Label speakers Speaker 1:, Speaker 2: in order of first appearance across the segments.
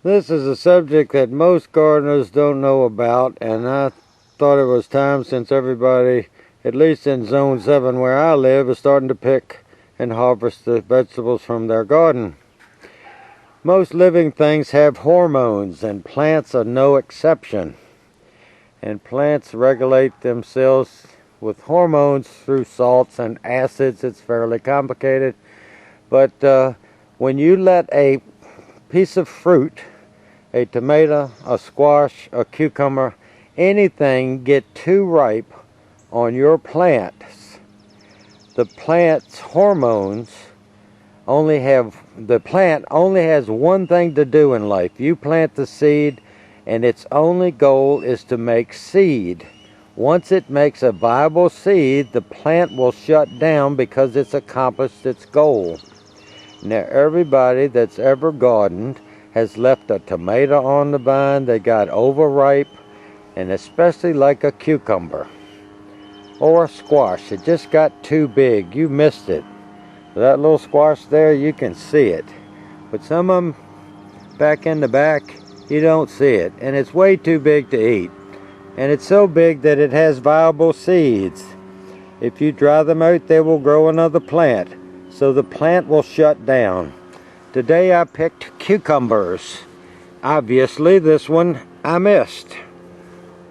Speaker 1: This is a subject that most gardeners don't know about, and I thought it was time, since everybody, at least in Zone 7 where I live, is starting to pick and harvest the vegetables from their garden. Most living things have hormones, and plants are no exception. And plants regulate themselves with hormones through salts and acids. It's fairly complicated. But when you let a piece of fruit, a tomato, a squash, a cucumber, anything get too ripe on your plants, the plant's hormones the plant only has one thing to do in life. You plant the seed, and its only goal is to make seed. Once it makes a viable seed, the plant will shut down because it's accomplished its goal. Now, everybody that's ever gardened has left a tomato on the vine that got overripe, and especially like a cucumber or a squash. It just got too big. You missed it. That little squash there, you can see it. But some of them back in the back, you don't see it. And it's way too big to eat. And it's so big that it has viable seeds. If you dry them out, they will grow another plant. So the plant will shut down. Today I picked cucumbers. Obviously this one I missed.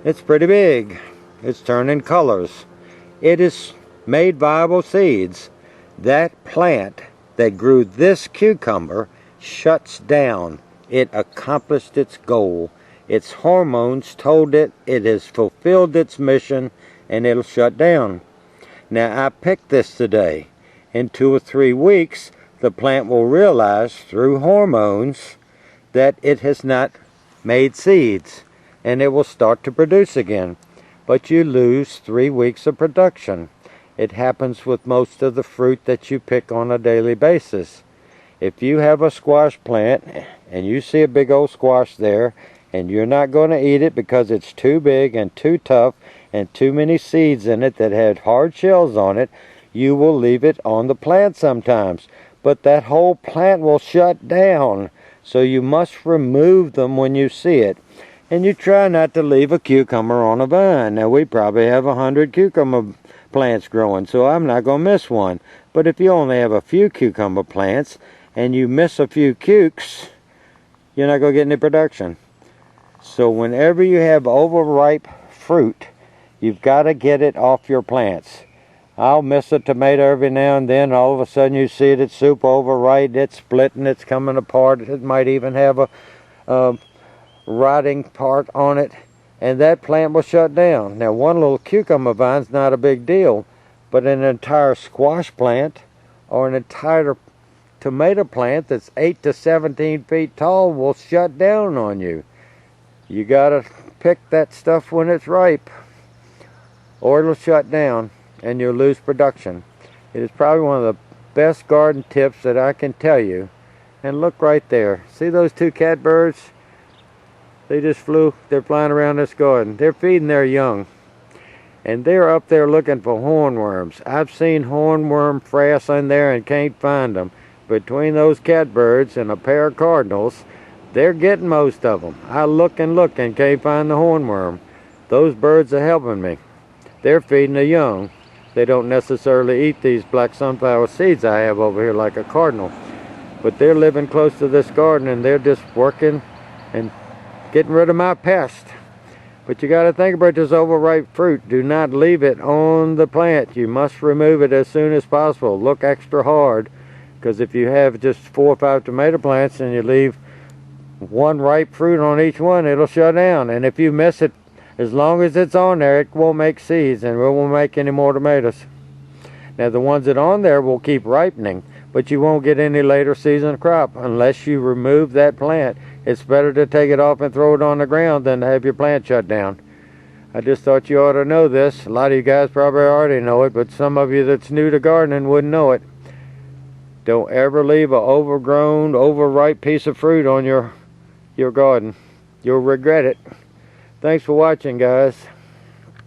Speaker 1: It's pretty big. It's turning colors. It has made viable seeds. That plant that grew this cucumber shuts down. It accomplished its goal. Its hormones told it it has fulfilled its mission, and it'll shut down. Now I picked this today. In 2 or 3 weeks, the plant will realize through hormones that it has not made seeds, and it will start to produce again. But you lose 3 weeks of production. It happens with most of the fruit that you pick on a daily basis. If you have a squash plant and you see a big old squash there, and you're not going to eat it because it's too big and too tough and too many seeds in it that had hard shells on it, you will leave it on the plant sometimes. But that whole plant will shut down. So you must remove them when you see it. And you try not to leave a cucumber on a vine. Now we probably have 100 cucumber plants growing, so I'm not going to miss one. But if you only have a few cucumber plants and you miss a few cukes, you're not going to get any production. So whenever you have overripe fruit, you've got to get it off your plants. I'll miss a tomato every now and then. All of a sudden you see it, it's super overripe, it's splitting, it's coming apart. It might even have a rotting part on it, and that plant will shut down. Now, one little cucumber vine's not a big deal, but an entire squash plant or an entire tomato plant that's 8 to 17 feet tall will shut down on you. You gotta pick that stuff when it's ripe, or it'll shut down and you'll lose production. It is probably one of the best garden tips that I can tell you. And look right there. See those 2 catbirds? They just flew. They're flying around this garden. They're feeding their young. And they're up there looking for hornworms. I've seen hornworm frass in there and can't find them. Between those catbirds and a pair of cardinals, they're getting most of them. I look and look and can't find the hornworm. Those birds are helping me. They're feeding the young. They don't necessarily eat these black sunflower seeds I have over here like a cardinal. But they're living close to this garden, and they're just working and getting rid of my pest. But you got to think about this overripe fruit. Do not leave it on the plant. You must remove it as soon as possible. Look extra hard, because if you have just 4 or 5 tomato plants and you leave one ripe fruit on each one, it'll shut down. And if you miss it, as long as it's on there, it won't make seeds and it won't make any more tomatoes. Now, the ones that are on there will keep ripening, but you won't get any later season crop unless you remove that plant. It's better to take it off and throw it on the ground than to have your plant shut down. I just thought you ought to know this. A lot of you guys probably already know it, but some of you that's new to gardening wouldn't know it. Don't ever leave an overgrown, overripe piece of fruit on your garden. You'll regret it. Thanks for watching, guys.